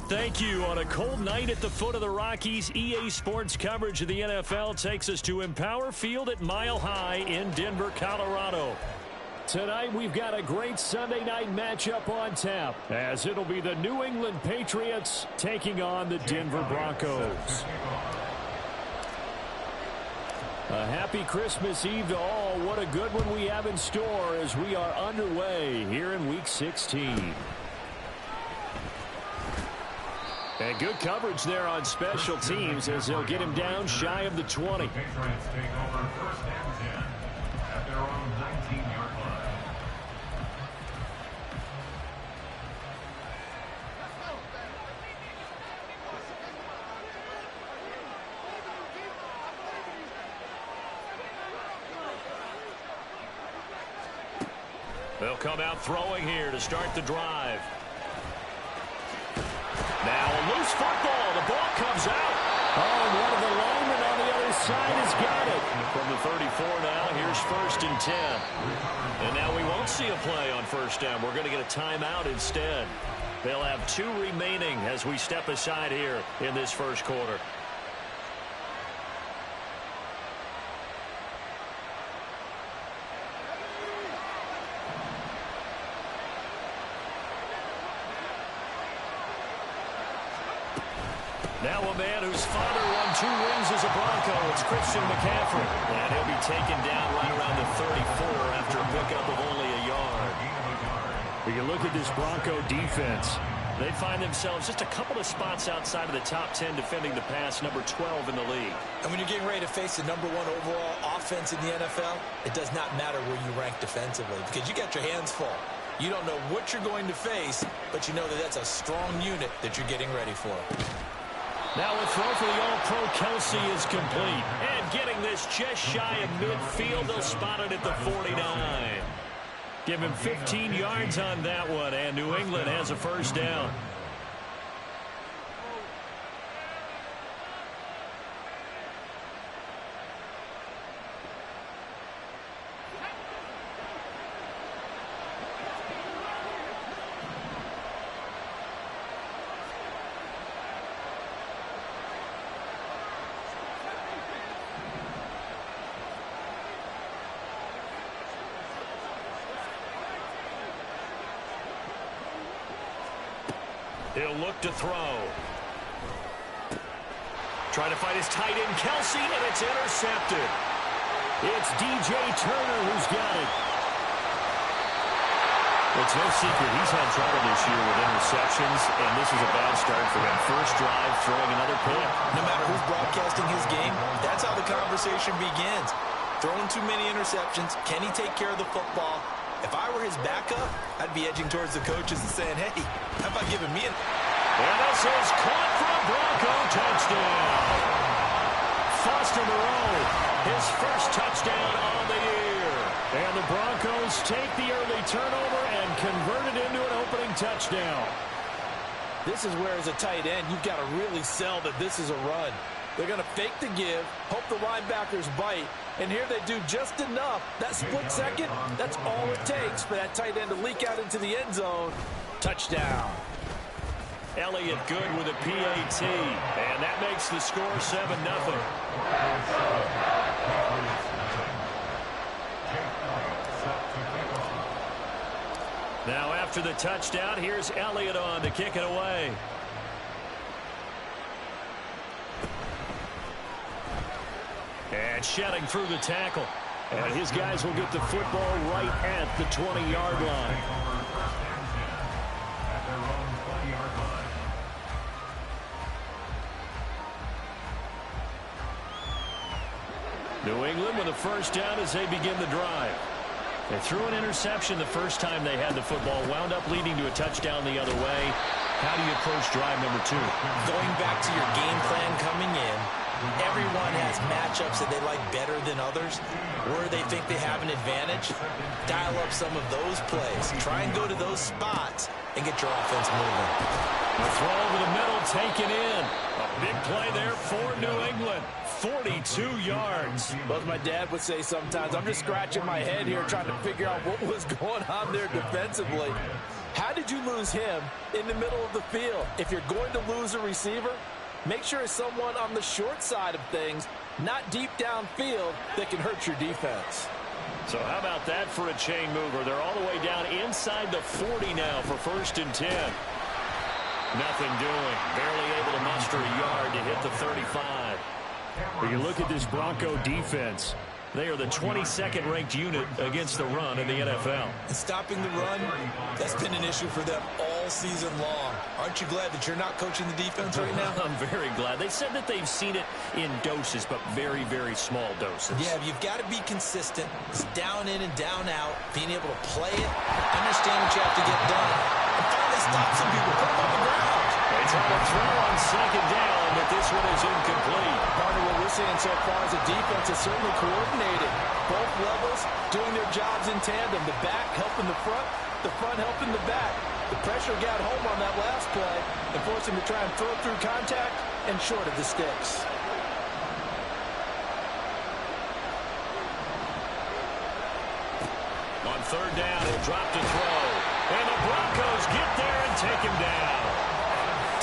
Thank you. On a cold night at the foot of the Rockies, EA Sports coverage of the NFL takes us to Empower Field at Mile High in Denver, Colorado. Tonight, we've got a great Sunday night matchup on tap, as it'll be the New England Patriots taking on the Denver Broncos. A happy Christmas Eve to all. What a good one we have in store as we are underway here in Week 16. And good coverage there on special teams as they'll get him down shy of the 20. Patriots take over first and 10 at their own 19-yard line. They'll come out throwing here to start the drive. Now a loose football. The ball comes out. Oh, and one of the linemen on the other side has got it. From the 34 now, here's 1st and 10. And now we won't see a play on first down. We're going to get a timeout instead. They'll have 2 remaining as we step aside here in this first quarter. Now a man whose father won 2 rings as a Bronco. It's Christian McCaffrey. And he'll be taken down right around the 34 after a pickup of only a yard. We can look at this Bronco defense. They find themselves just a couple of spots outside of the top 10 defending the pass, number 12 in the league. And when you're getting ready to face the number 1 overall offense in the NFL, it does not matter where you rank defensively because you got your hands full. You don't know what you're going to face, but you know that that's a strong unit that you're getting ready for. Now a throw for the All-Pro Kelsey is complete. And getting this just shy of midfield, they'll spot it at the 49. Give him 15 yards on that one, and New England has a first down. He'll look to throw. Trying to find his tight end, Kelsey, and it's intercepted. It's DJ Turner who's got it. It's no secret he's had trouble this year with interceptions, and this is a bad start for him. First drive, throwing another pick. No matter who's broadcasting his game, that's how the conversation begins. Throwing too many interceptions. Can he take care of the football? If I were his backup, I'd be edging towards the coaches and saying, hey, how about giving me an... And this is caught for a Bronco touchdown. Foster Moreau, his first touchdown on the year. And the Broncos take the early turnover and convert it into an opening touchdown. This is where, as a tight end, you've got to really sell that this is a run. They're going to fake the give, hope the linebackers bite, and here they do just enough. That split second, that's all it takes for that tight end to leak out into the end zone. Touchdown. Elliott good with a PAT, and that makes the score 7-0. Now after the touchdown, here's Elliott on to kick it away. And shedding through the tackle. And his guys will get the football right at the 20-yard line. New England with a first down as they begin the drive. They threw an interception the first time they had the football, wound up leading to a touchdown the other way. How do you approach drive number 2? Going back to your game plan coming in, everyone has matchups that they like better than others, where they think they have an advantage. Dial up some of those plays. Try and go to those spots and get your offense moving. A throw over the middle, taken in. A big play there for New England. 42 yards. Well, as my dad would say sometimes, I'm just scratching my head here trying to figure out what was going on there defensively. How did you lose him in the middle of the field? If you're going to lose a receiver, make sure it's someone on the short side of things, not deep downfield, that can hurt your defense. So how about that for a chain mover? They're all the way down inside the 40 now for 1st and 10. Nothing doing. Barely able to muster a yard to hit the 35. When you look at this Bronco defense, they are the 22nd ranked unit against the run in the NFL. And stopping the run, that's been an issue for them all season long. Aren't you glad that you're not coaching the defense right now? I'm very glad. They said that they've seen it in doses, but very, very small doses. Yeah, you've got to be consistent. It's down in and down out, being able to play it, understand what you have to get done, and finally stop some people, put them on the ground. They try to throw on 2nd down, but this one is incomplete. Part of what we're seeing so far is the defense is certainly coordinated. Both levels doing their jobs in tandem. The back helping the front helping the back. The pressure got home on that last play and forced him to try and throw through contact and short of the sticks. On 3rd down, he'll drop to throw. And the Broncos get there and take him down.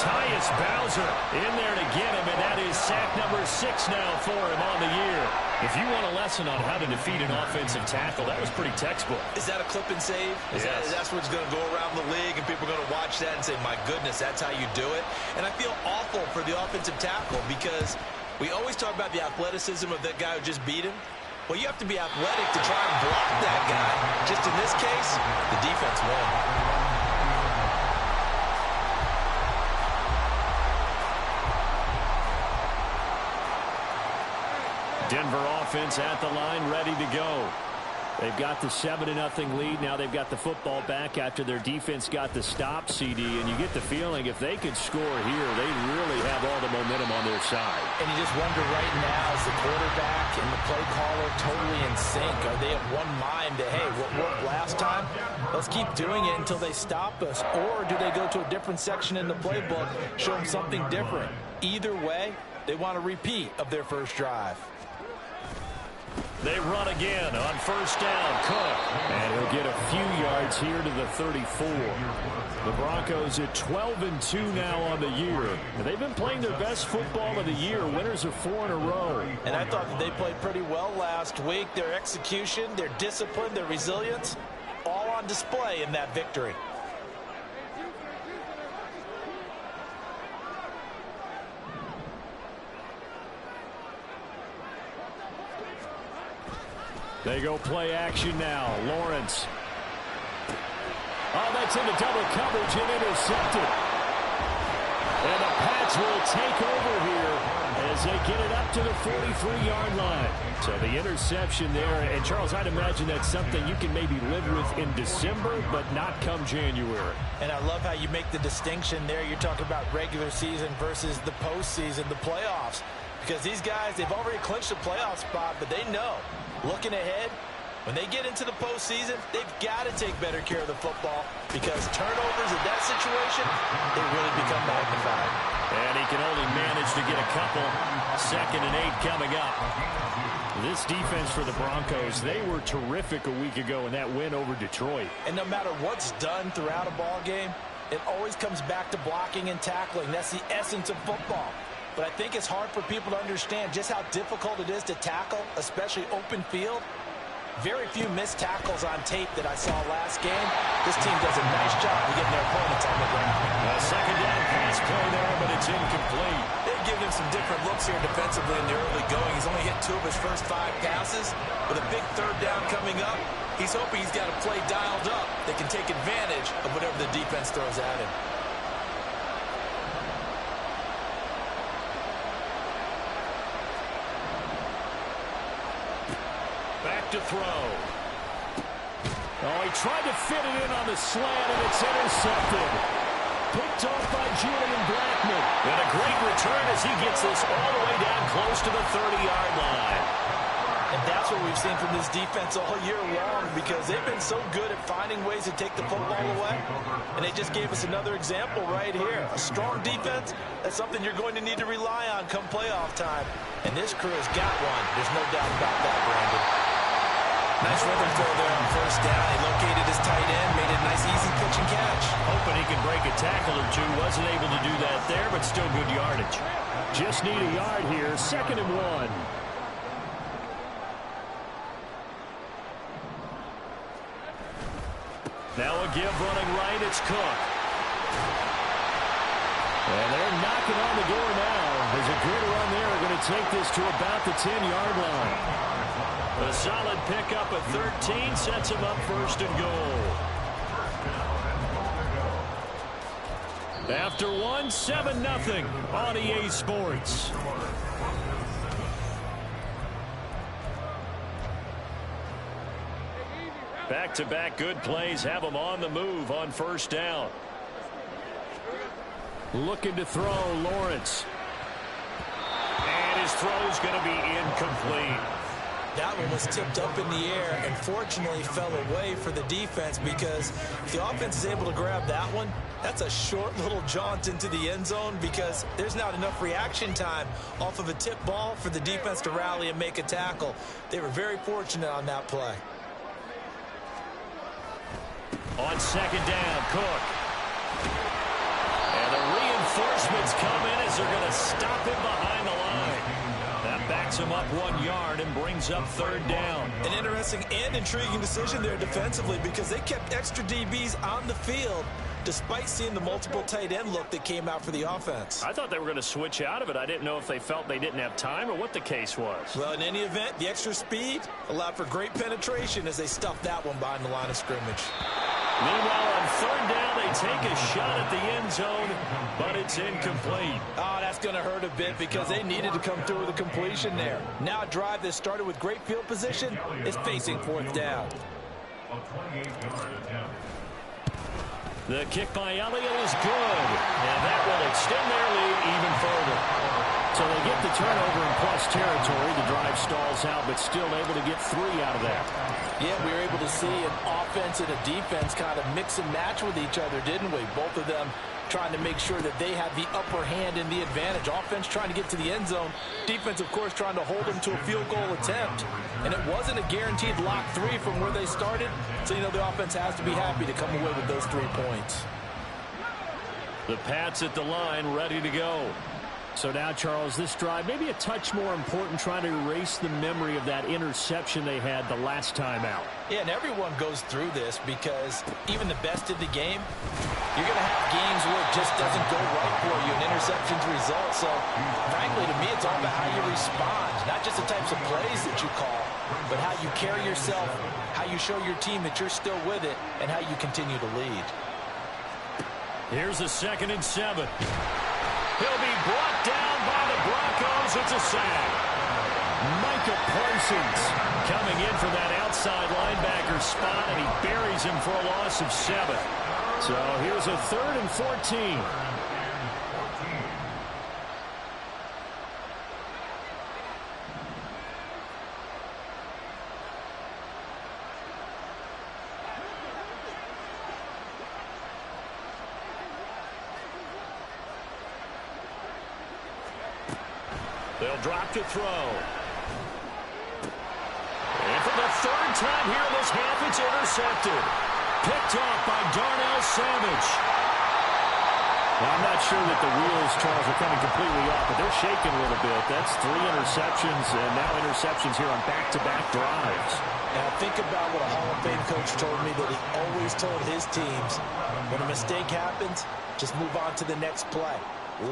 Tyus Bowser in there to get him, and that is sack number 6 now for him on the year. If you want a lesson on how to defeat an offensive tackle, that was pretty textbook. Is that a clip and save? Yes. That's what's going to go around the league, and people are going to watch that and say, my goodness, that's how you do it. And I feel awful for the offensive tackle because we always talk about the athleticism of that guy who just beat him. Well, you have to be athletic to try and block that guy. Just in this case, the defense won. Denver offense at the line, ready to go. They've got the 7-0 lead. Now they've got the football back after their defense got the stop, CD. And you get the feeling if they could score here, they really have all the momentum on their side. And you just wonder right now, is the quarterback and the play caller totally in sync? Are they of one mind that, hey, what worked last time, let's keep doing it until they stop us? Or do they go to a different section in the playbook, show them something different? Either way, they want a repeat of their first drive. They run again on 1st down. Cook. And he'll get a few yards here to the 34. The Broncos at 12-2 now on the year. And they've been playing their best football of the year. Winners of 4 in a row. And I thought that they played pretty well last week. Their execution, their discipline, their resilience, all on display in that victory. They go play action now. Lawrence. Oh, that's into double coverage and intercepted. And the Pats will take over here as they get it up to the 43-yard line. So the interception there. And, Charles, I'd imagine that's something you can maybe live with in December, but not come January. And I love how you make the distinction there. You're talking about regular season versus the postseason, the playoffs. Because these guys, they've already clinched a playoff spot, but they know, looking ahead, when they get into the postseason, they've got to take better care of the football because turnovers in that situation, they really become magnified. And he can only manage to get a couple. 2nd and 8 coming up. This defense for the Broncos, they were terrific a week ago in that win over Detroit. And no matter what's done throughout a ball game, it always comes back to blocking and tackling. That's the essence of football. But I think it's hard for people to understand just how difficult it is to tackle, especially open field. Very few missed tackles on tape that I saw last game. This team does a nice job of getting their opponents on the ground. A 2nd down pass play there, but it's incomplete. They've given him some different looks here defensively in the early going. He's only hit 2 of his first 5 passes. With a big 3rd down coming up, he's hoping he's got a play dialed up that can take advantage of whatever the defense throws at him. To throw. Oh, he tried to fit it in on the slant, and it's intercepted. Picked off by Julian Blackman. And a great return as he gets this all the way down close to the 30-yard line. And that's what we've seen from this defense all year long because they've been so good at finding ways to take the football away. And they just gave us another example right here. A strong defense, that's something you're going to need to rely on come playoff time. And this crew has got one. There's no doubt about that, Brandon. Nice rhythm throw there on first down. He located his tight end, made it a nice, easy pitch and catch. Hoping he can break a tackle or two. Wasn't able to do that there, but still good yardage. Just need a yard here. 2nd and 1. Now a give running right. It's Cook. And they're knocking on the door now. There's a good run there. They're going to take this to about the 10-yard line. A solid pickup of 13 sets him up 1st and goal. After 1, 7-0 on EA Sports. Back-to-back good plays have them on the move on 1st down. Looking to throw, Lawrence. And his throw's going to be incomplete. That one was tipped up in the air and fortunately fell away for the defense, because if the offense is able to grab that one, that's a short little jaunt into the end zone, because there's not enough reaction time off of a tip ball for the defense to rally and make a tackle. They were very fortunate on that play. On 2nd down, Cook. And the reinforcements come in as they're going to stop him behind the line. That backs him up 1 yard and brings up 3rd down. An interesting and intriguing decision there defensively, because they kept extra DBs on the field despite seeing the multiple tight end look that came out for the offense. I thought they were going to switch out of it. I didn't know if they felt they didn't have time or what the case was. Well, in any event, the extra speed allowed for great penetration as they stuffed that one behind the line of scrimmage. Meanwhile, on 3rd down, they take a shot at the end zone, but it's incomplete. Oh, that's going to hurt a bit, because they needed to come through with a completion there. Now a drive that started with great field position is facing 4th down. A 28-yard attempt. The kick by Elliott is good, and that will extend their lead even further. So they get the turnover in plus territory. The drive stalls out, but still able to get 3 out of that. Yeah, we were able to see an offense and a defense kind of mix and match with each other, didn't we? Both of them trying to make sure that they have the upper hand and the advantage. Offense trying to get to the end zone. Defense, of course, trying to hold them to a field goal attempt. And it wasn't a guaranteed lock 3 from where they started. So, you know, the offense has to be happy to come away with those 3 points. The Pats at the line, ready to go. So now, Charles, this drive maybe a touch more important, trying to erase the memory of that interception they had the last time out. Yeah, and everyone goes through this, because even the best in the game, you're going to have games where it just doesn't go right for you, and interceptions result. So, frankly, to me, it's all about how you respond, not just the types of plays that you call, but how you carry yourself, how you show your team that you're still with it, and how you continue to lead. Here's a 2nd and 7. He'll be brought down by the Broncos. It's a sack. Micah Parsons coming in for that outside linebacker spot, and he buries him for a loss of 7. So here's a 3rd and 14. They'll drop to throw. And for the 3rd time here in this half, it's intercepted. Picked off by Darnell Savage. Well, I'm not sure that the wheels, Charles, are coming completely off, but they're shaking a little bit. That's 3 interceptions, and now interceptions here on back-to-back drives. Now think about what a Hall of Fame coach told me, that he always told his teams, when a mistake happens, just move on to the next play.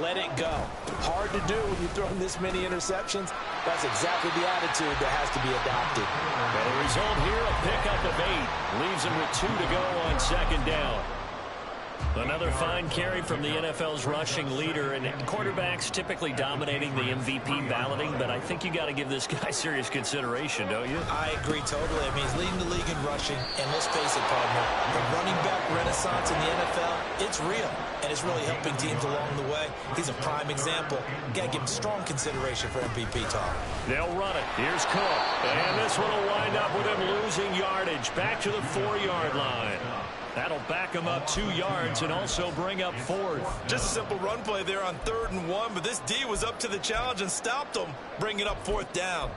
Let it go. Hard to do when you throw this many interceptions. That's exactly the attitude that has to be adopted. And the result here, a pickup of 8. Leaves him with 2 to go on 2nd down. Another fine carry from the NFL's rushing leader, and quarterbacks typically dominating the MVP balloting, but I think you got to give this guy serious consideration, don't you? I agree totally. I mean, he's leading the league in rushing, and let's face it, partner, the running back renaissance in the NFL, it's real, and it's really helping teams along the way. He's a prime example. Got to give him strong consideration for MVP talk. They'll run it. Here's Cook, and this one will wind up with him losing yardage back to the 4-yard line. That'll back him up 2 yards and also bring up 4th. Just a simple run play there on 3rd and 1, but this D was up to the challenge and stopped him, bringing up 4th down.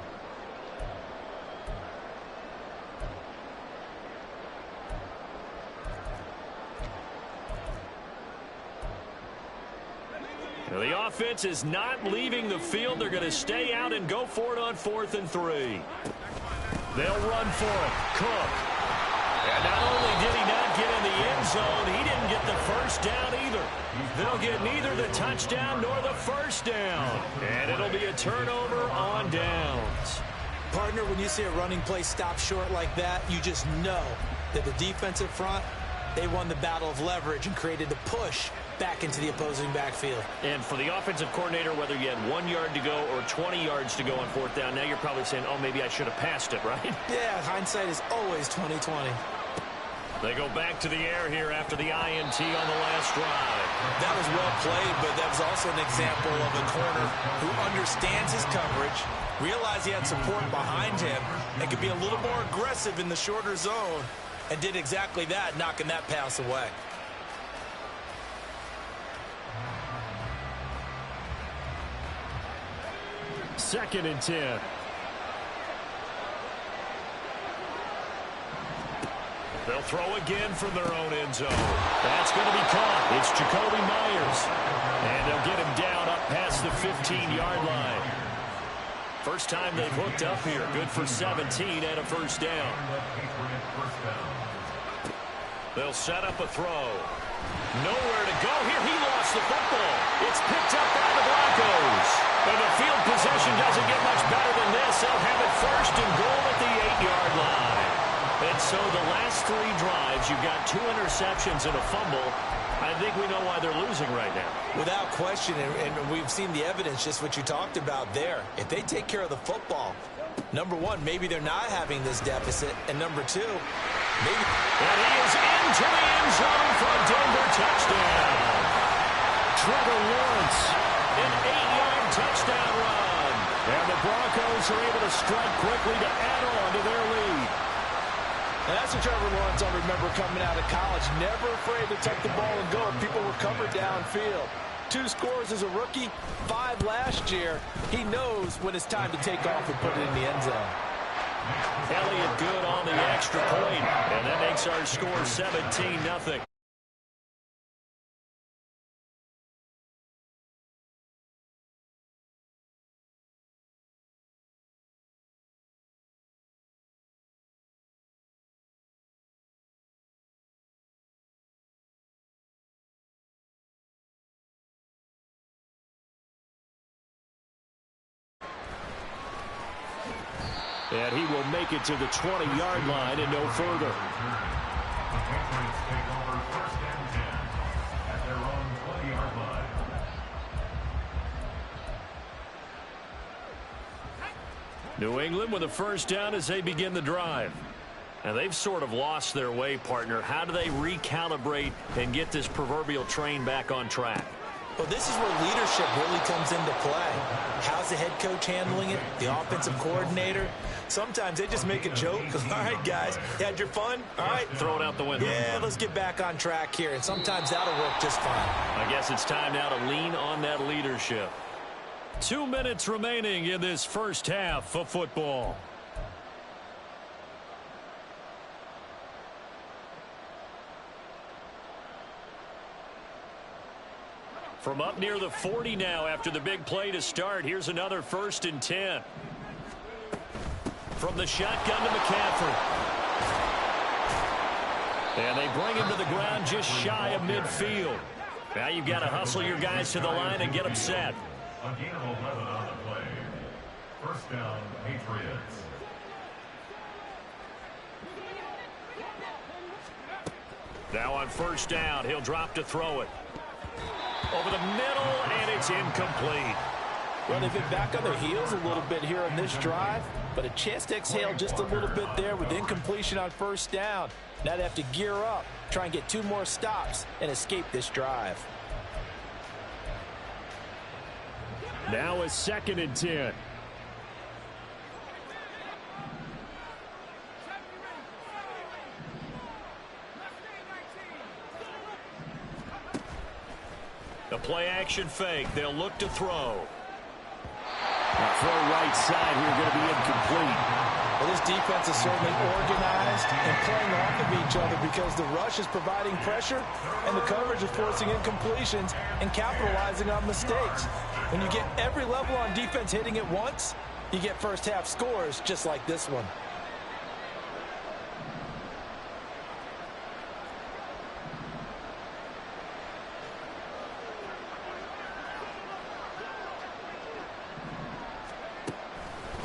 The offense is not leaving the field. They're going to stay out and go for it on 4th and 3. They'll run for it. Cook. And not only did he not get in the end zone, he didn't get the first down either. They'll get neither the touchdown nor the first down. And it'll be a turnover on downs. Partner, when you see a running play stop short like that, you just know that the defensive front, they won the battle of leverage and created the push back into the opposing backfield. And for the offensive coordinator, whether you had 1 yard to go or 20 yards to go on 4th down, now you're probably saying, oh, maybe I should have passed it, right? Yeah, hindsight is always 20/20. They go back to the air here after the INT on the last drive. That was well played, but that was also an example of a corner who understands his coverage, realized he had support behind him, and could be a little more aggressive in the shorter zone, and did exactly that, knocking that pass away. Second and 10. They'll throw again from their own end zone. That's going to be caught. It's Jacoby Myers. And they'll get him down up past the 15-yard line. First time they've hooked up here. Good for 17 and a first down. They'll set up a throw. Nowhere to go here. He lost the football. It's picked up by the Broncos. And the field position doesn't get much better than this. They'll have it first and goal at the 8-yard line. And so the last 3 drives, you've got 2 interceptions and a fumble. I think we know why they're losing right now. Without question, and we've seen the evidence, just what you talked about there. If they take care of the football, number one, maybe they're not having this deficit. And number two, maybe. And he is into the end zone for a Denver touchdown. Trevor Lawrence, an 8-yard touchdown run. And the Broncos are able to strike quickly to add on to their lead. And that's what Trevor Lawrence I remember coming out of college. Never afraid to tuck the ball and go. People were covered downfield. 2 scores as a rookie, 5 last year. He knows when it's time to take off and put it in the end zone. Elliott good on the extra point. And that makes our score 17-0. And he will make it to the 20-yard line and no further. The Patriots take over 1st and 10 at their own 20-yard line. New England with a first down as they begin the drive. And they've sort of lost their way, partner. How do they recalibrate and get this proverbial train back on track? Well, this is where leadership really comes into play. How's the head coach handling it? The offensive coordinator? Sometimes they just make a joke. All right, guys, you had your fun? All right. Throw it out the window. Yeah, let's get back on track here. And sometimes that'll work just fine. I guess it's time now to lean on that leadership. 2 minutes remaining in this first half of football. From up near the 40 now after the big play to start. Here's another 1st and 10. From the shotgun to McCaffrey. And they bring him to the ground just shy of midfield. Now you've got to hustle your guys to the line and get them set. A gain of 11 on the play. First down, Patriots. Now on first down, he'll drop to throw it. Over the middle, and it's incomplete. Well, they've been back on their heels a little bit here on this drive, but a chance to exhale just a little bit there with incompletion on first down. Now they have to gear up, try and get 2 more stops, and escape this drive. Now a 2nd and 10. The play-action fake. They'll look to throw. The throw right side here going to be incomplete. Well, this defense is certainly organized and playing off of each other because the rush is providing pressure and the coverage is forcing incompletions and capitalizing on mistakes. When you get every level on defense hitting at once, you get first half scores just like this one.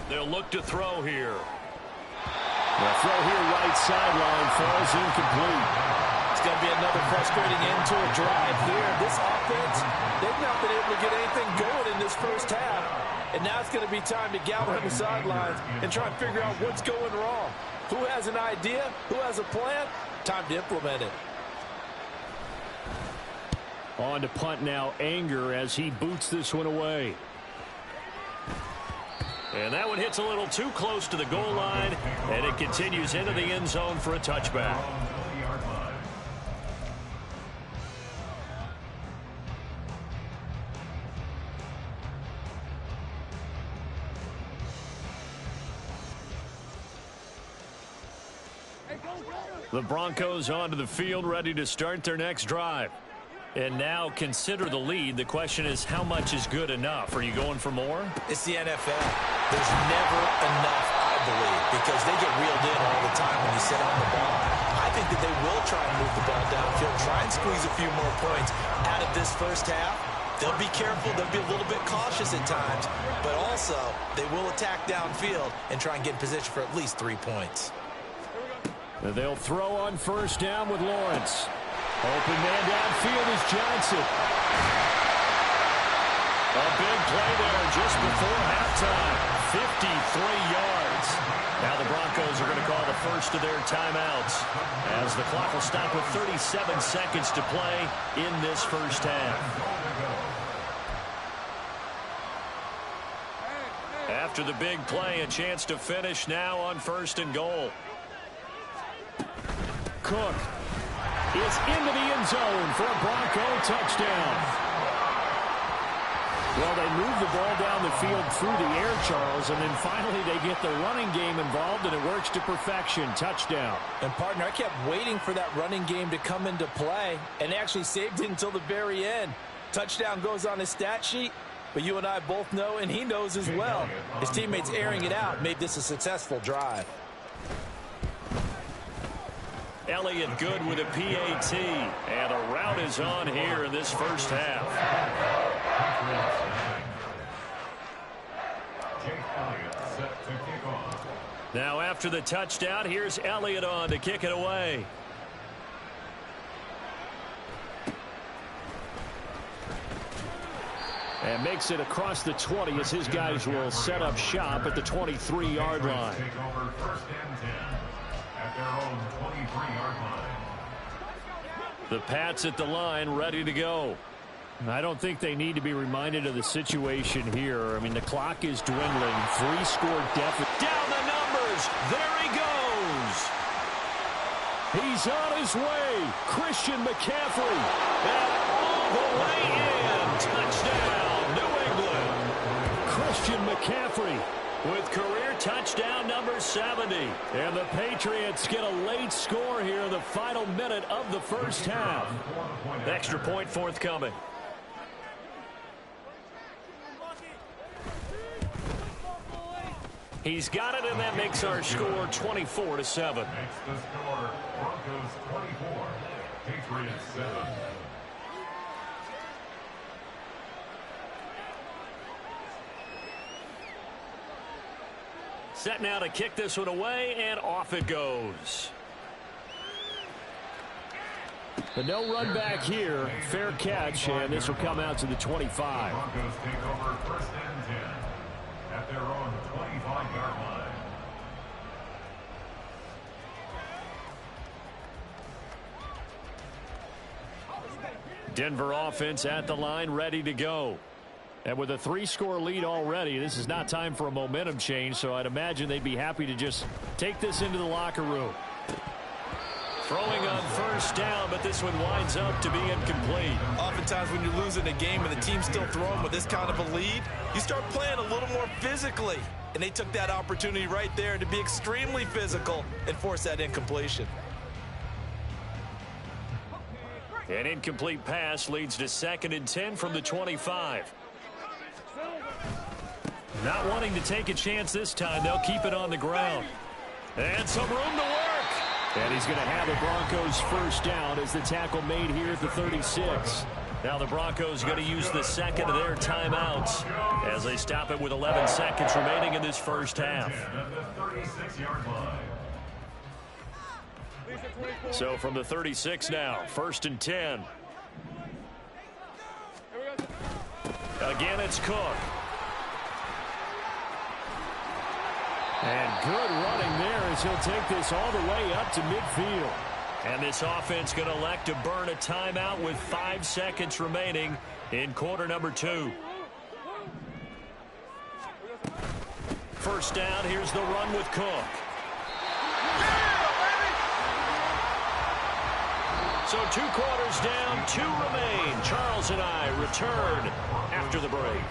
They'll look to throw here. The throw here right sideline falls incomplete. It's going to be another frustrating end to a drive here. This offense, they've not been able to get anything going in this first half. And now it's going to be time to gather on the sidelines and try and figure out what's going wrong. Who has an idea? Who has a plan? Time to implement it. On to punt now, Anger, as he boots this one away. And that one hits a little too close to the goal line, and it continues into the end zone for a touchback. The Broncos onto the field, ready to start their next drive. And now consider the lead. The question is, how much is good enough? Are you going for more? It's the NFL. There's never enough, I believe, because they get reeled in all the time when you sit on the ball. I think that they will try and move the ball downfield, try and squeeze a few more points out of this first half. They'll be careful. They'll be a little bit cautious at times, but also they will attack downfield and try and get in position for at least 3 points. They'll throw on first down with Lawrence. Open man downfield is Johnson. A big play there just before halftime. 53 yards. Now the Broncos are going to call the first of their timeouts as the clock will stop with 37 seconds to play in this first half. After the big play, a chance to finish now on first and goal. Cook is into the end zone for a Bronco touchdown. Well, they move the ball down the field through the air, Charles, and then finally they get the running game involved, and it works to perfection. Touchdown. And, partner, I kept waiting for that running game to come into play and actually saved it until the very end. Touchdown goes on his stat sheet, but you and I both know, and he knows as well, his teammates airing it out made this a successful drive. Elliott good with a PAT, and a route is on here in this first half. Now after the touchdown, here's Elliott on to kick it away. And makes it across the 20 as his guys will set up shop at the 23-yard line. The Pats at the line, ready to go. I don't think they need to be reminded of the situation here. I mean, the clock is dwindling. 3-score deficit. Down the numbers. There he goes. He's on his way. Christian McCaffrey. And all the way in. Touchdown, New England. Christian McCaffrey with career touchdown number 70. And the Patriots get a late score here in the final minute of the first half. Extra point forthcoming. He's got it, and that makes our score 24-7. Makes the score Broncos 24, Patriots 7. Set now to kick this one away, and off it goes. But no run back here. Fair catch, and this will come out to the 25. Broncos take over first and 10 at their own 25-yard line. Denver offense at the line, ready to go. And with a 3-score lead already, this is not time for a momentum change, so I'd imagine they'd be happy to just take this into the locker room. Throwing on first down, but this one winds up to be incomplete. Oftentimes when you're losing a game and the team's still throwing with this kind of a lead, you start playing a little more physically. and they took that opportunity right there to be extremely physical and force that incompletion. An incomplete pass leads to 2nd and 10 from the 25. Not wanting to take a chance this time, they'll keep it on the ground. And some room to work. And he's going to have the Broncos first down as the tackle made here at the 36. Now the Broncos going to use the second of their timeouts as they stop it with 11 seconds remaining in this first half. So from the 36 now, 1st and 10. Again, it's Cook. And good running there as he'll take this all the way up to midfield. And this offense going to elect to burn a timeout with 5 seconds remaining in quarter number 2. First down, here's the run with Cook. So 2 quarters down, 2 remain. Charles and I return after the break.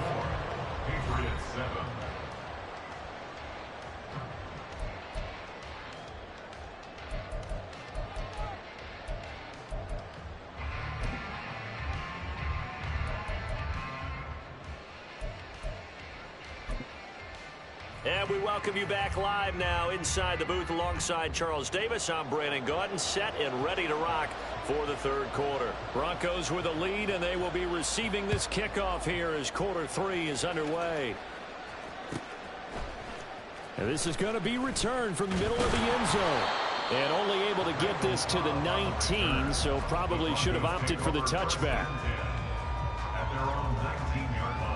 And we welcome you back live now inside the booth alongside Charles Davis. I'm Brandon Gaudin, set and ready to rock for the 3rd quarter. Broncos with a lead, and they will be receiving this kickoff here as quarter 3 is underway. And this is going to be returned from the middle of the end zone. And only able to get this to the 19, so probably should have opted for the touchback. At their own 19-yard line.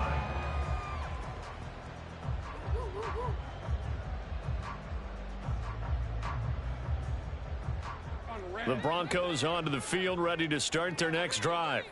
The Broncos onto the field, ready to start their next drive.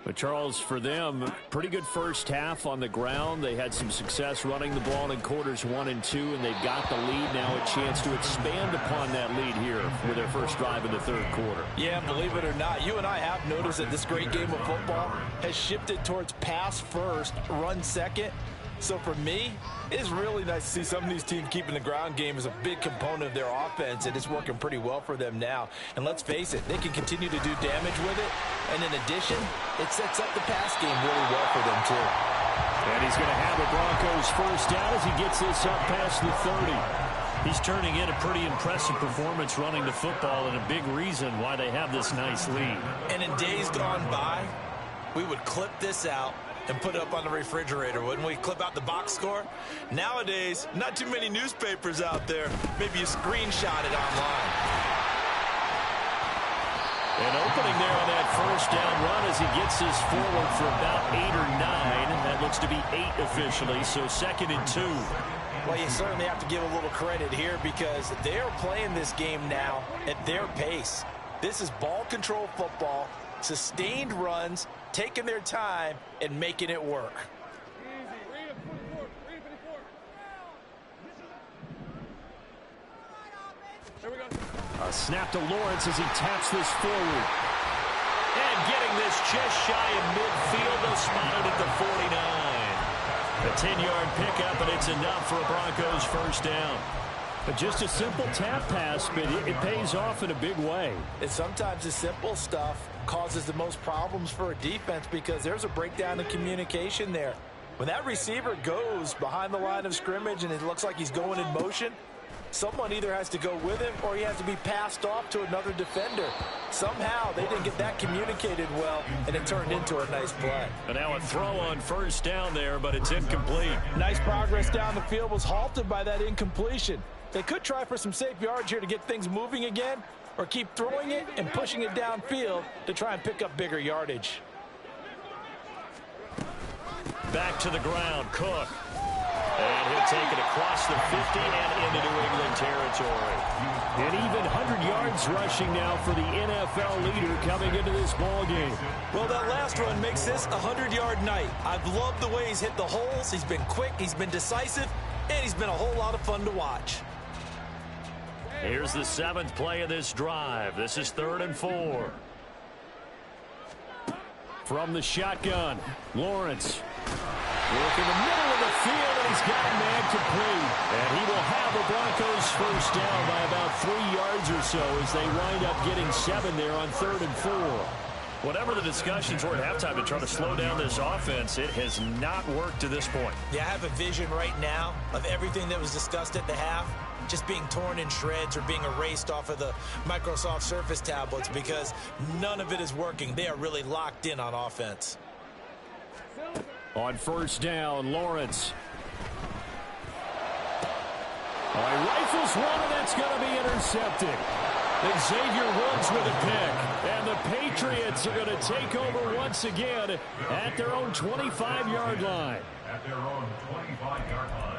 But, Charles, for them, pretty good first half on the ground. They had some success running the ball in quarters 1 and 2, and they've got the lead now, a chance to expand upon that lead here with their first drive in the 3rd quarter. Yeah, believe it or not, you and I have noticed that this great game of football has shifted towards pass first, run second. So for me, it's really nice to see some of these teams keeping the ground game as a big component of their offense, and it's working pretty well for them now. And let's face it, they can continue to do damage with it. And in addition, it sets up the pass game really well for them too. And he's going to have the Broncos first down as he gets this up past the 30. He's turning in a pretty impressive performance running the football, and a big reason why they have this nice lead. And in days gone by, we would clip this out and put it up on the refrigerator, wouldn't we? Clip out the box score. Nowadays, not too many newspapers out there. Maybe you screenshot it online. An opening there on that first down run as he gets this forward for about 8 or 9. That looks to be 8 officially, so 2nd and 2. Well, you certainly have to give a little credit here because they're playing this game now at their pace. This is ball control football, sustained runs, taking their time and making it work. A snap to Lawrence as he taps this forward. And getting this just shy of midfield. They'll spot it at the 49. A 10-yard pickup, and it's enough for a Broncos first down. But just a simple tap pass, but it pays off in a big way. And sometimes the simple stuff causes the most problems for a defense because there's a breakdown in communication there. When that receiver goes behind the line of scrimmage and it looks like he's going in motion, someone either has to go with him or he has to be passed off to another defender. Somehow they didn't get that communicated well, and it turned into a nice play. And now a throw on first down there, but it's incomplete. Nice progress down the field was halted by that incompletion. They could try for some safe yards here to get things moving again, or keep throwing it and pushing it downfield to try and pick up bigger yardage. Back to the ground, Cook. And he'll take it across the 50 and into New England territory. And even 100 yards rushing now for the NFL leader coming into this ball game. Well, that last run makes this a 100-yard night. I've loved the way he's hit the holes. He's been quick, he's been decisive, and he's been a whole lot of fun to watch. Here's the 7th play of this drive. This is 3rd and 4. From the shotgun, Lawrence. Work in the middle of the field, and he's got a man complete. And he will have the Broncos first down by about 3 yards or so as they wind up getting 7 there on 3rd and 4. Whatever the discussions were at halftime to try to slow down this offense, it has not worked to this point. Yeah, I have a vision right now of everything that was discussed at the half just being torn in shreds or being erased off of the Microsoft Surface tablets because none of it is working. They are really locked in on offense. On first down, Lawrence. Oh, he rifles one, and that's going to be intercepted. Xavier Woods with a pick. And the Patriots are going to take over once again at their own 25-yard line. At their own 25-yard line.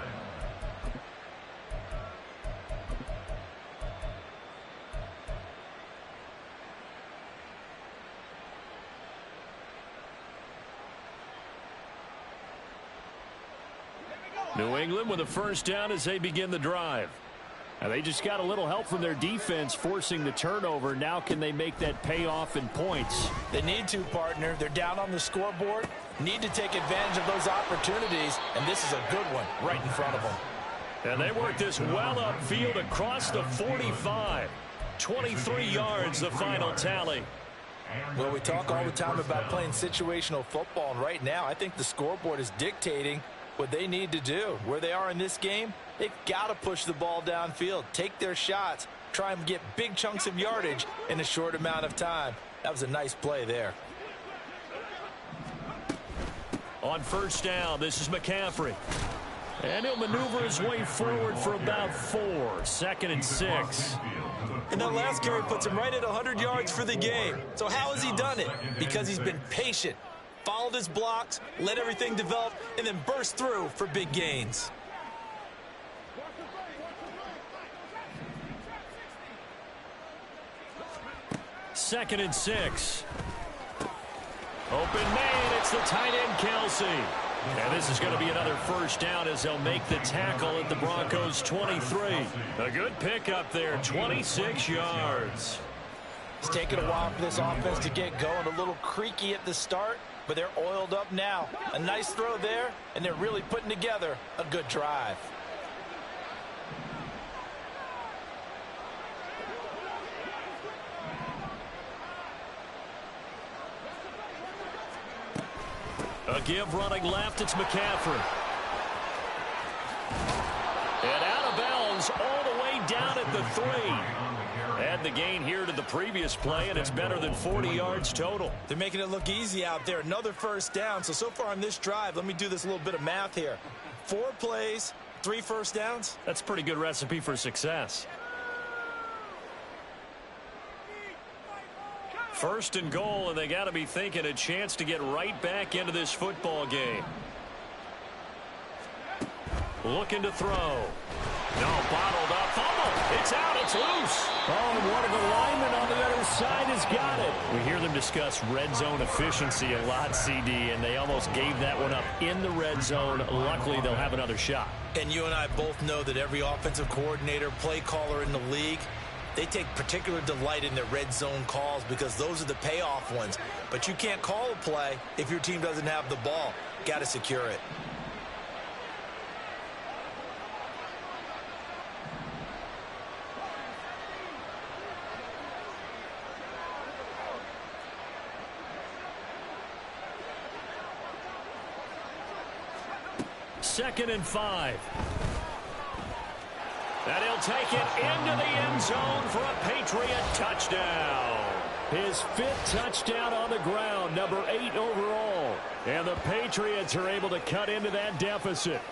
New England with a first down as they begin the drive. Now they just got a little help from their defense forcing the turnover. Now can they make that pay off in points? They need to, partner. They're down on the scoreboard. Need to take advantage of those opportunities, and this is a good one right in front of them. And they work this well upfield across the 45. 23 yards, the final tally. Well, we talk all the time about playing situational football, and right now I think the scoreboard is dictating what they need to do. Where they are in this game, they've got to push the ball downfield, take their shots, try and get big chunks of yardage in a short amount of time. That was a nice play there. On first down, this is McCaffrey. And he'll maneuver his way forward for about 4. 2nd and 6. And that last carry puts him right at 100 yards for the game. So how has he done it? Because he's been patient, followed his blocks, let everything develop, and then burst through for big gains. Second and 6. Open man, it's the tight end, Kelsey. And this is going to be another first down as they'll make the tackle at the Broncos 23. A good pickup there, 26 yards. It's taken a while for this offense to get going. A little creaky at the start, but they're oiled up now. A nice throw there, and they're really putting together a good drive. A give running left, it's McCaffrey. And out of bounds all the way down at the 3. Add the gain here to the previous play, and it's better than 40 yards total. They're making it look easy out there. Another first down. So far on this drive, let me do this little bit of math here. 4 plays, 3 first downs. That's a pretty good recipe for success. First and goal, and they got to be thinking a chance to get right back into this football game. Looking to throw. No, bottled up. Fumble. It's out. It's loose. Oh, and one of the linemen on the other side has got it. We hear them discuss red zone efficiency a lot, CD, and they almost gave that one up in the red zone. Luckily, they'll have another shot. And you and I both know that every offensive coordinator, play caller in the league, they take particular delight in their red zone calls because those are the payoff ones. But you can't call a play if your team doesn't have the ball. Got to secure it. Second and 5. And he'll take it into the end zone for a Patriot touchdown. His 5th touchdown on the ground, number 8 overall. And the Patriots are able to cut into that deficit.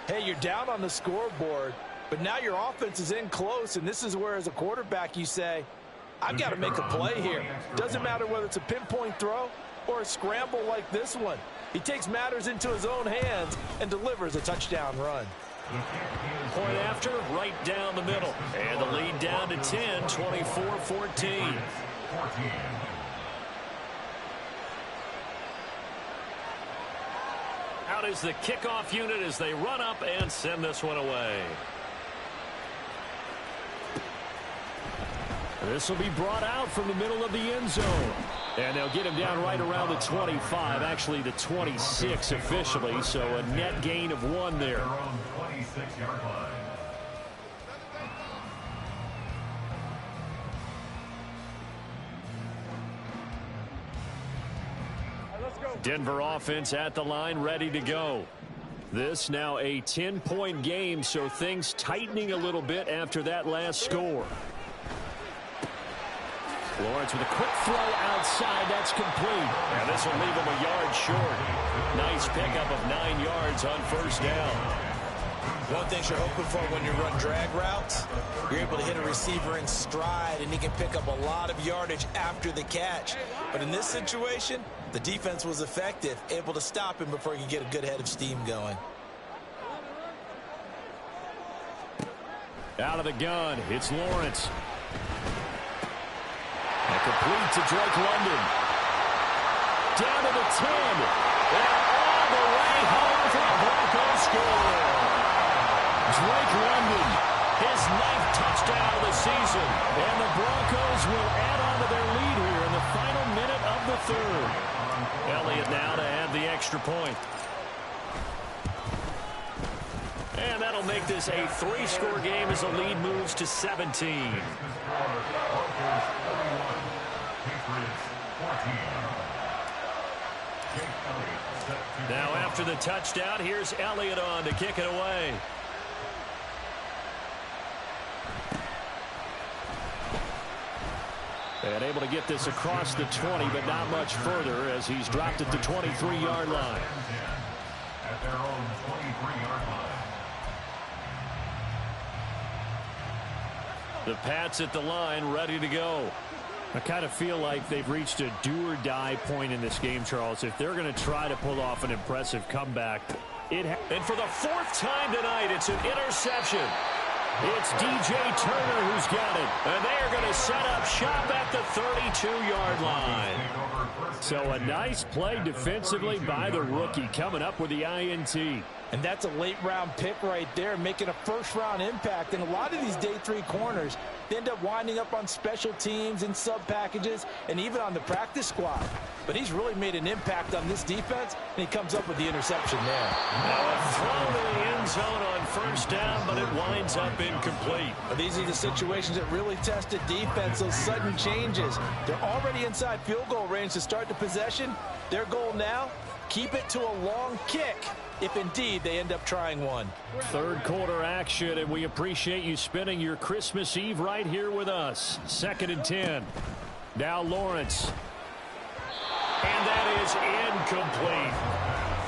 Hey, you're down on the scoreboard, but now your offense is in close, and this is where, as a quarterback, you say, I've got to make a play here. Doesn't matter whether it's a pinpoint throw or a scramble like this one. He takes matters into his own hands and delivers a touchdown run. Point after, right down the middle. And the lead down to 10, 24-14. Out is the kickoff unit as they run up and send this one away. This will be brought out from the middle of the end zone. And they'll get him down right around the 25, actually the 26 officially, so a net gain of 1 there. 26-yard line. Denver offense at the line, ready to go. This now a 10-point game, so things tightening a little bit after that last score. Lawrence with a quick throw outside. That's complete. And this will leave him a yard short. Nice pickup of 9 yards on first down. One thing you're hoping for when you run drag routes, you're able to hit a receiver in stride, and he can pick up a lot of yardage after the catch. But in this situation, the defense was effective, able to stop him before he could get a good head of steam going. Out of the gun, it's Lawrence. And complete to Drake London. Down to the 10. And all the way home for the Broncos score. Drake London, his 9th touchdown of the season. And the Broncos will add on to their lead here in the final minute of the 3rd. Elliott now to add the extra point. And that'll make this a 3-score game as the lead moves to 17. Now after the touchdown, here's Elliott on to kick it away. And able to get this across the 20, but not much further as he's dropped at the 23-yard line. At their own 23-yard line. The Pats at the line, ready to go. I kind of feel like they've reached a do-or-die point in this game, Charles. If they're going to try to pull off an impressive comeback, and for the 4th time tonight, it's an interception. It's DJ Turner who's got it. And they are going to set up shop at the 32-yard line. So a nice play defensively by the rookie coming up with the INT. And that's a late-round pick right there, making a first-round impact. And a lot of these day 3 corners, they end up winding up on special teams and sub-packages and even on the practice squad. But he's really made an impact on this defense, and he comes up with the interception there. Now a throw to the end zone on first down, but it winds up incomplete. Well, these are the situations that really test a defense, those sudden changes. They're already inside field goal range to start the possession. Their goal now, keep it to a long kick, if indeed they end up trying one. 3rd quarter action, and we appreciate you spending your Christmas Eve right here with us. 2nd and 10. Now Lawrence. And that is incomplete.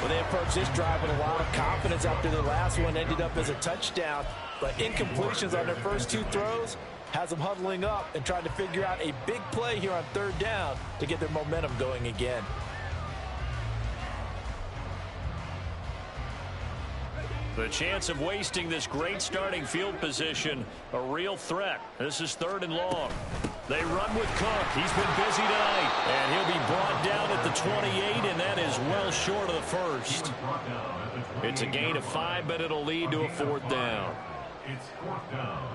Well, they approached this drive with a lot of confidence after the last one ended up as a touchdown. But incompletions on their first 2 throws has them huddling up and trying to figure out a big play here on 3rd down to get their momentum going again. The chance of wasting this great starting field position, a real threat. This is 3rd and long. They run with Cook. He's been busy tonight. And he'll be brought down at the 28, and that is well short of the first. It's a gain of 5, but it'll lead to a 4th down. It's 4th down.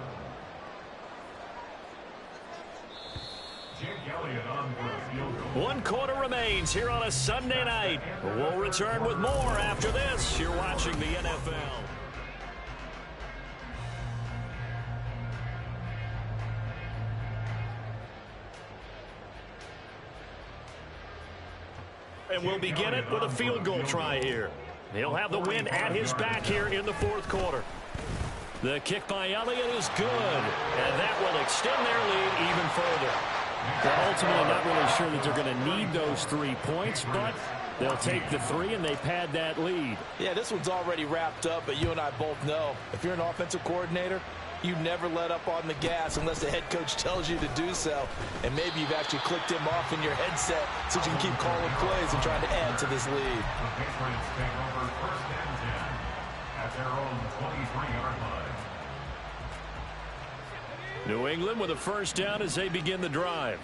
Jake Elliott on for a field goal. 1 quarter remains here on a Sunday night. We'll return with more after this. You're watching the NFL. And we'll begin it with a field goal try here. He'll have the win at his back here in the 4th quarter. The kick by Elliott is good, and that will extend their lead even further. They're ultimately not really sure that they're going to need those 3 points, but they'll take the 3 and they pad that lead. Yeah, this one's already wrapped up, but you and I both know if you're an offensive coordinator, you never let up on the gas unless the head coach tells you to do so. And maybe you've actually clicked him off in your headset so you can keep calling plays and trying to add to this lead. The Patriots take over 1st and 10 at their own 23-yard line. New England with a first down as they begin the drive.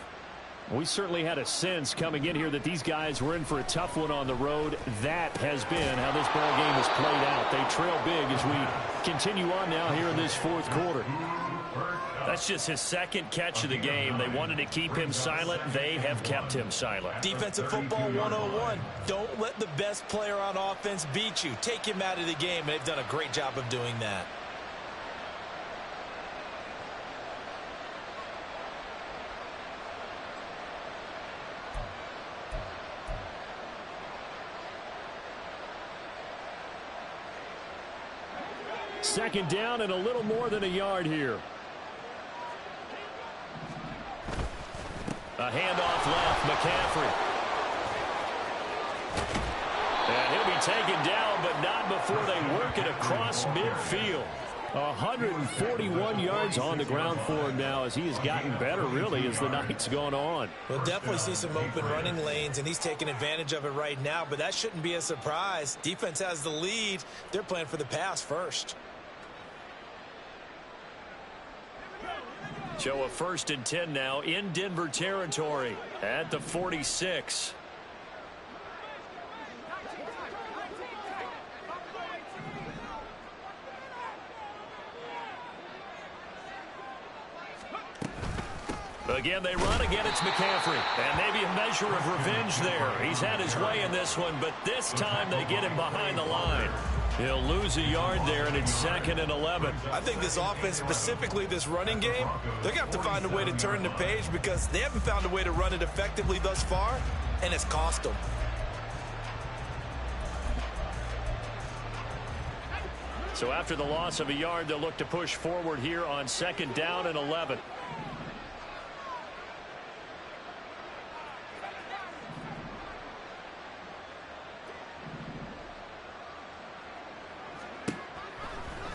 We certainly had a sense coming in here that these guys were in for a tough one on the road. That has been how this ball game has played out. They trail big as we continue on now here in this fourth quarter. That's just his second catch of the game. They wanted to keep him silent. They have kept him silent. Defensive football 101. Don't let the best player on offense beat you. Take him out of the game. They've done a great job of doing that. Second down and a little more than a yard here. A handoff left, McCaffrey. And he'll be taken down, but not before they work it across midfield. 141 yards on the ground for him now as he has gotten better, really, as the night's gone on. We'll definitely see some open running lanes, and he's taking advantage of it right now, but that shouldn't be a surprise. Defense has the lead. They're playing for the pass first. So a 1st and 10 now in Denver territory at the 46. Again, they run. Again, it's McCaffrey. And maybe a measure of revenge there. He's had his way in this one, but this time they get him behind the line. He'll lose a yard there, and it's 2nd and 11. I think this offense, specifically this running game, they're going to have to find a way to turn the page because they haven't found a way to run it effectively thus far, and it's cost them. So after the loss of a yard, they'll look to push forward here on 2nd down and 11.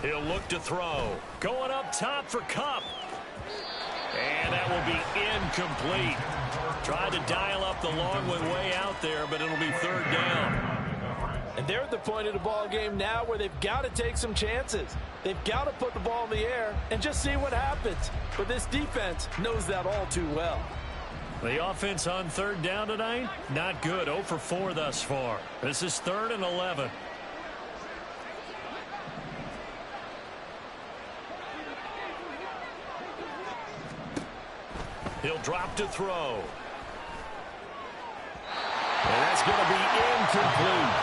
He'll look to throw. Going up top for Kupp. And that will be incomplete. Tried to dial up the long one way out there, but it'll be 3rd down. And they're at the point of the ball game now where they've got to take some chances. They've got to put the ball in the air and just see what happens. But this defense knows that all too well. The offense on 3rd down tonight, not good. 0 for 4 thus far. This is 3rd and 11. He'll drop to throw. And that's going to be incomplete.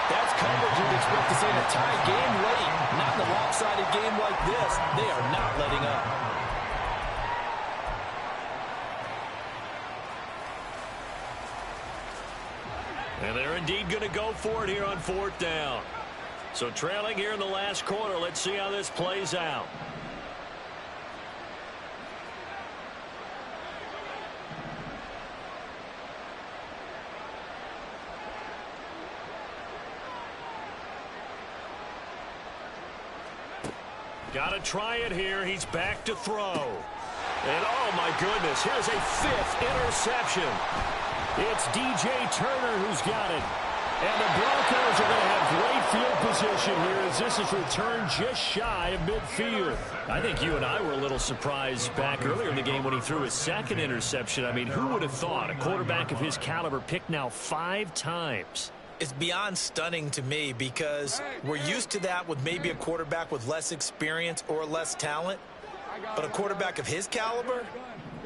That's coverage you'd expect to see in a tie game late. Not in a lopsided game like this. They are not letting up. And they're indeed going to go for it here on 4th down. So trailing here in the last quarter. Let's see how this plays out. Got to try it here. He's back to throw. And, oh, my goodness, here's a 5th interception. It's DJ Turner who's got it. And the Broncos are going to have great field position here as this is returned just shy of midfield. I think you and I were a little surprised back earlier in the game when he threw his 2nd interception. I mean, who would have thought a quarterback of his caliber picked now 5 times? It's beyond stunning to me because we're used to that with maybe a quarterback with less experience or less talent. But a quarterback of his caliber,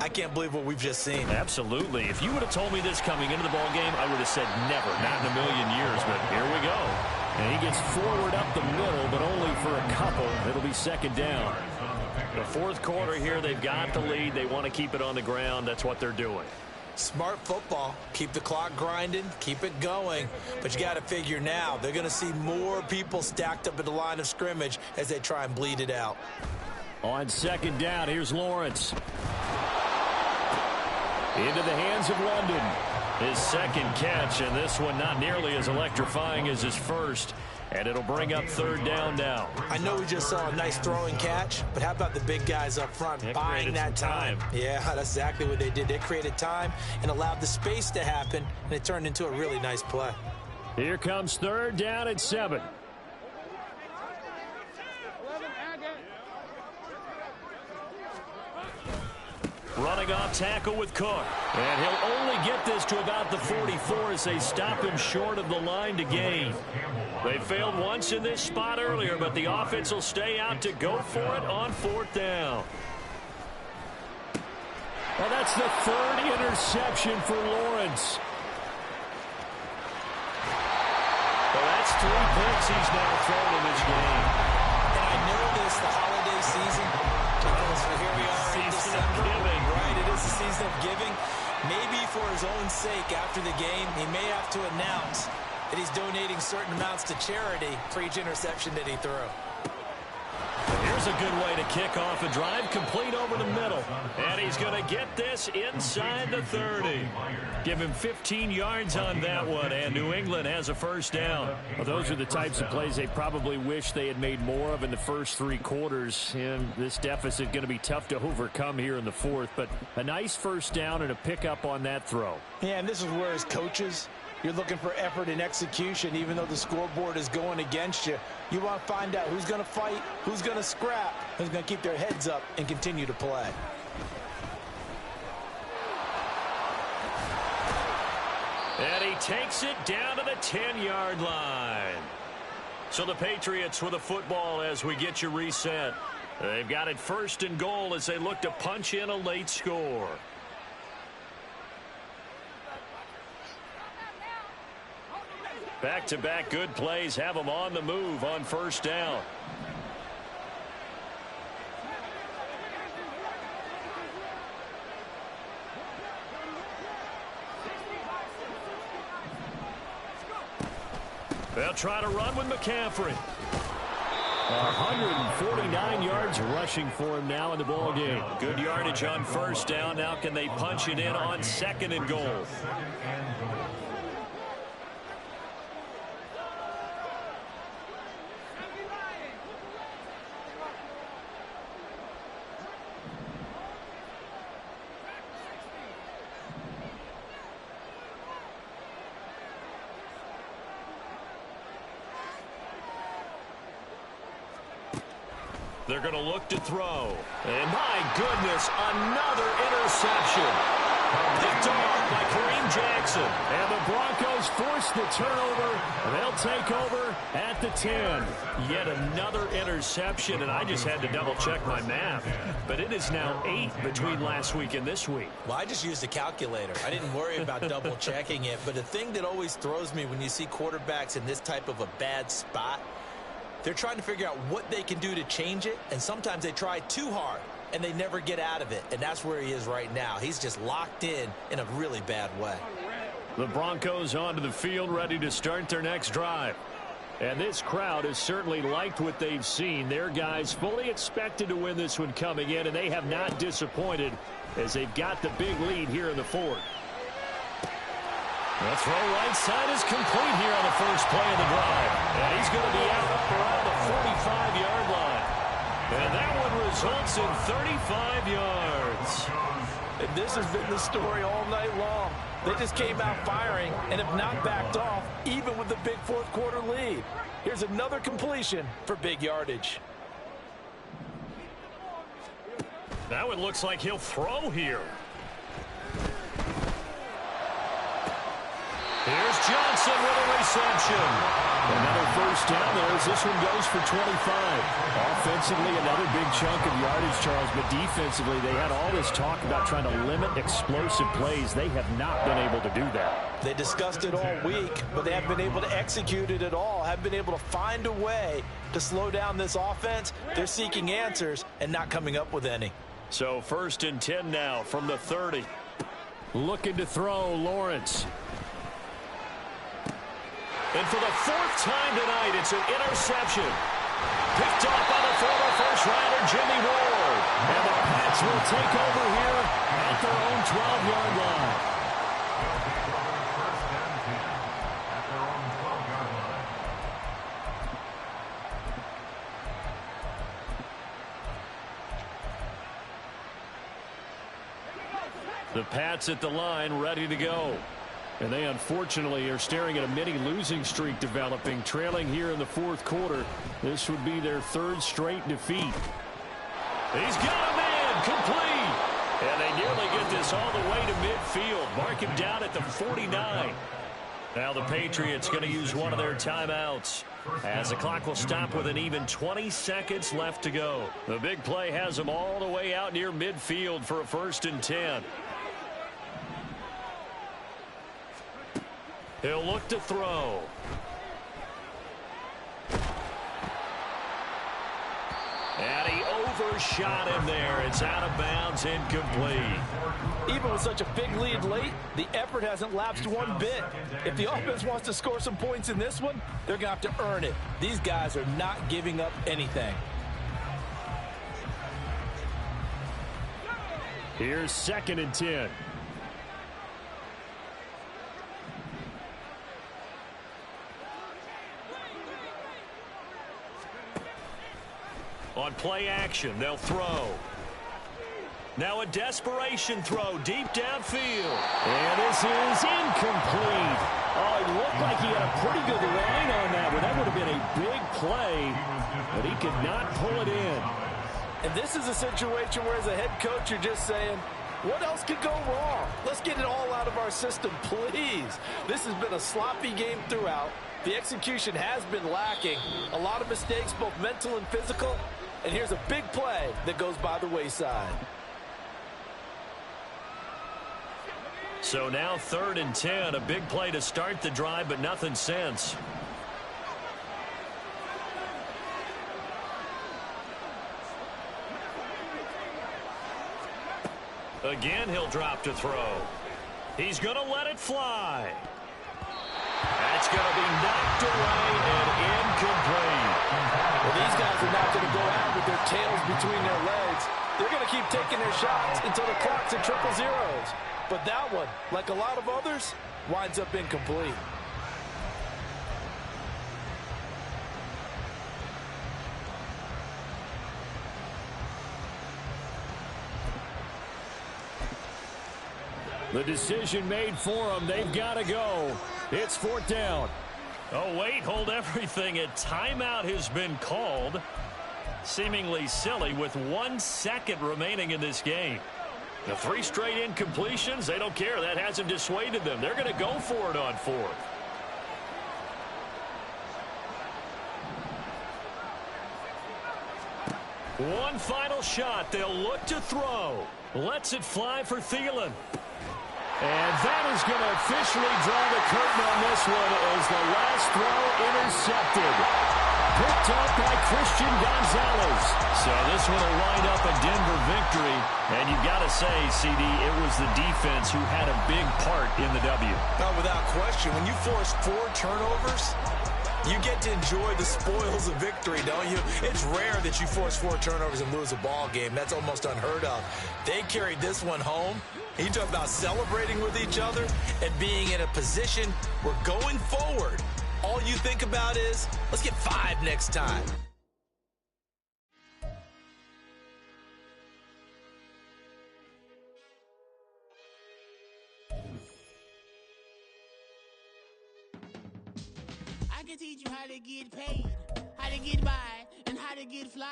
I can't believe what we've just seen. Absolutely. If you would have told me this coming into the ball game, I would have said never, not in a million years. But here we go. And he gets forward up the middle, but only for a couple. It'll be 2nd down. The 4th quarter here, they've got the lead. They want to keep it on the ground. That's what they're doing. Smart football. Keep the clock grinding. Keep it going. But you got to figure now, they're going to see more people stacked up at the line of scrimmage as they try and bleed it out. On 2nd down, here's Lawrence. Into the hands of London. His 2nd catch, and this one not nearly as electrifying as his 1st. And it'll bring up 3rd down now. I know we just saw a nice throwing catch, but how about the big guys up front buying that time? Yeah, that's exactly what they did. They created time and allowed the space to happen, and it turned into a really nice play. Here comes 3rd down and 7. Running off tackle with Cook. And he'll only get this to about the 44 as they stop him short of the line to gain. They failed once in this spot earlier, but the offense will stay out to go for it on 4th down. Well, that's the 3rd interception for Lawrence. Well, that's 3 picks he's now thrown in this game. And I know this, the holiday season, because here we are in December. Right, it is the season of giving. Maybe for his own sake, after the game, he may have to announce that he's donating certain amounts to charity for each interception that he threw. Here's a good way to kick off a drive, complete over the middle. And he's going to get this inside the 30. Give him 15 yards on that one, and New England has a 1st down. Well, those are the types of plays they probably wish they had made more of in the first 3 quarters. And this deficit going to be tough to overcome here in the 4th. But a nice 1st down and a pickup on that throw. Yeah, and this is where as coaches, you're looking for effort and execution, even though the scoreboard is going against you. You want to find out who's going to fight, who's going to scrap, who's going to keep their heads up and continue to play. And he takes it down to the 10-yard line. So the Patriots with a football as we get you reset. They've got it 1st and goal as they look to punch in a late score. Back-to-back good plays have them on the move on 1st down. They'll try to run with McCaffrey. 149 yards rushing for him now in the ball game. Good yardage on 1st down. Now can they punch it in on 2nd and goal? They're going to look to throw. And my goodness, another interception. Picked off by Kareem Jackson. And the Broncos force the turnover. They'll take over at the 10. Yet another interception, and I just had to double-check my math. But it is now 8 between last week and this week. Well, I just used a calculator. I didn't worry about double-checking it. But the thing that always throws me when you see quarterbacks in this type of a bad spot, they're trying to figure out what they can do to change it, and sometimes they try too hard, and they never get out of it, and that's where he is right now. He's just locked in a really bad way. The Broncos onto the field, ready to start their next drive. And this crowd has certainly liked what they've seen. Their guys fully expected to win this one coming in, and they have not disappointed as they've got the big lead here in the 4th. The throw right side is complete here on the first play of the drive. And he's going to be out up around the 45-yard line. And that one results in 35 yards. And this has been the story all night long. They just came out firing and have not backed off, even with the big 4th quarter lead. Here's another completion for big yardage. That one looks like he'll throw here. Here's Johnson with a reception. Another 1st down there as this one goes for 25. Offensively, another big chunk of yardage, Charles, but defensively, they had all this talk about trying to limit explosive plays. They have not been able to do that. They discussed it all week, but they haven't been able to execute it at all, haven't been able to find a way to slow down this offense. They're seeking answers and not coming up with any. So 1st and 10 now from the 30. Looking to throw, Lawrence. And for the 4th time tonight, it's an interception. Picked off by the former first-rounder, Jimmy Ward. And the Pats will take over here at their own 12-yard line. The Pats at the line, ready to go. And they unfortunately are staring at a mini losing streak developing, trailing here in the 4th quarter. This would be their 3rd straight defeat. He's got a man complete. And they nearly get this all the way to midfield. Mark him down at the 49. Now the Patriots going to use one of their timeouts, as the clock will stop with an even 20 seconds left to go. The big play has them all the way out near midfield for a 1st and 10. He'll look to throw. And he overshot him there. It's out of bounds, incomplete. Even with such a big lead late, the effort hasn't lapsed one bit. If the offense wants to score some points in this one, they're going to have to earn it. These guys are not giving up anything. Here's 2nd and 10. On play action, they'll throw. Now a desperation throw deep downfield. And this is incomplete. Oh, it looked like he had a pretty good line on that one. That would have been a big play, but he could not pull it in. And this is a situation where as a head coach, you're just saying, what else could go wrong? Let's get it all out of our system, please. This has been a sloppy game throughout. The execution has been lacking. A lot of mistakes, both mental and physical. And here's a big play that goes by the wayside. So now 3rd and 10, a big play to start the drive, but nothing since. Again, he'll drop to throw. He's going to let it fly. That's going to be knocked away and incomplete. Well, these guys are not going to go out with their tails between their legs. They're going to keep taking their shots until the clock's at triple zeros. But that one, like a lot of others, winds up incomplete. The decision made for them. They've got to go. It's 4th down. Oh, wait, hold everything. A timeout has been called. Seemingly silly with 1 second remaining in this game. The 3 straight incompletions, they don't care. That hasn't dissuaded them. They're going to go for it on 4th. One final shot. They'll look to throw. Lets it fly for Thielen. And that is going to officially draw the curtain on this one as the last throw intercepted. Picked up by Christian Gonzalez. So this one will wind up a Denver victory. And you've got to say, CD, it was the defense who had a big part in the W. No, without question. When you force 4 turnovers, you get to enjoy the spoils of victory, don't you? It's rare that you force 4 turnovers and lose a ball game. That's almost unheard of. They carried this one home. You talk about celebrating with each other and being in a position where going forward, all you think about is, let's get 5 next time. I can teach you how to get paid, how to get by, and how to get fly.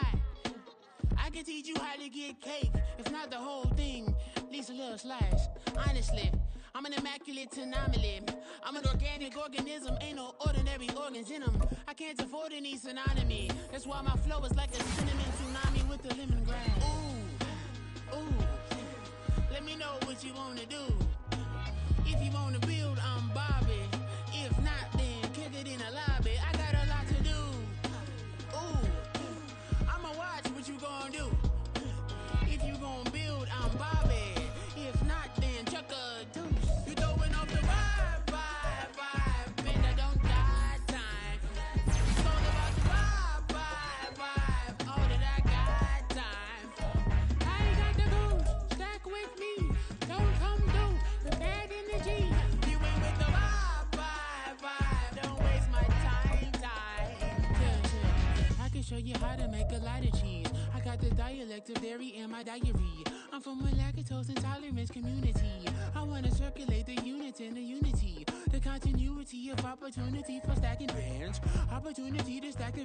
I can teach you how to get cake, if not the whole thing, at least a little slice. Honestly, I'm an immaculate anomaly. I'm an organic organism, ain't no ordinary organs in them. I can't afford any synonymy. That's why my flow is like a cinnamon tsunami with the lemongrass. Ooh, ooh, let me know what you wanna do. If you wanna build, I'm Bobby. If not, then kick it in the lobby. I got a lot to do. Ooh, I'ma watch what you gonna do. If you gonna build, I'm Bobby. If not, then chuck a deuce. You throwing off the vibe, and I don't die time. It's all about the vibe, all that I got time for. I ain't got the goose, stack with me. Don't come through the bad energy. You ain't with the vibe, don't waste my time. I can show you how to make a lot of cheese. I got the dialect of dairy in my diary. I'm from a lactose intolerance community. I wanna circulate the units and the unity. The continuity of opportunity for stacking bands. Opportunity to stack the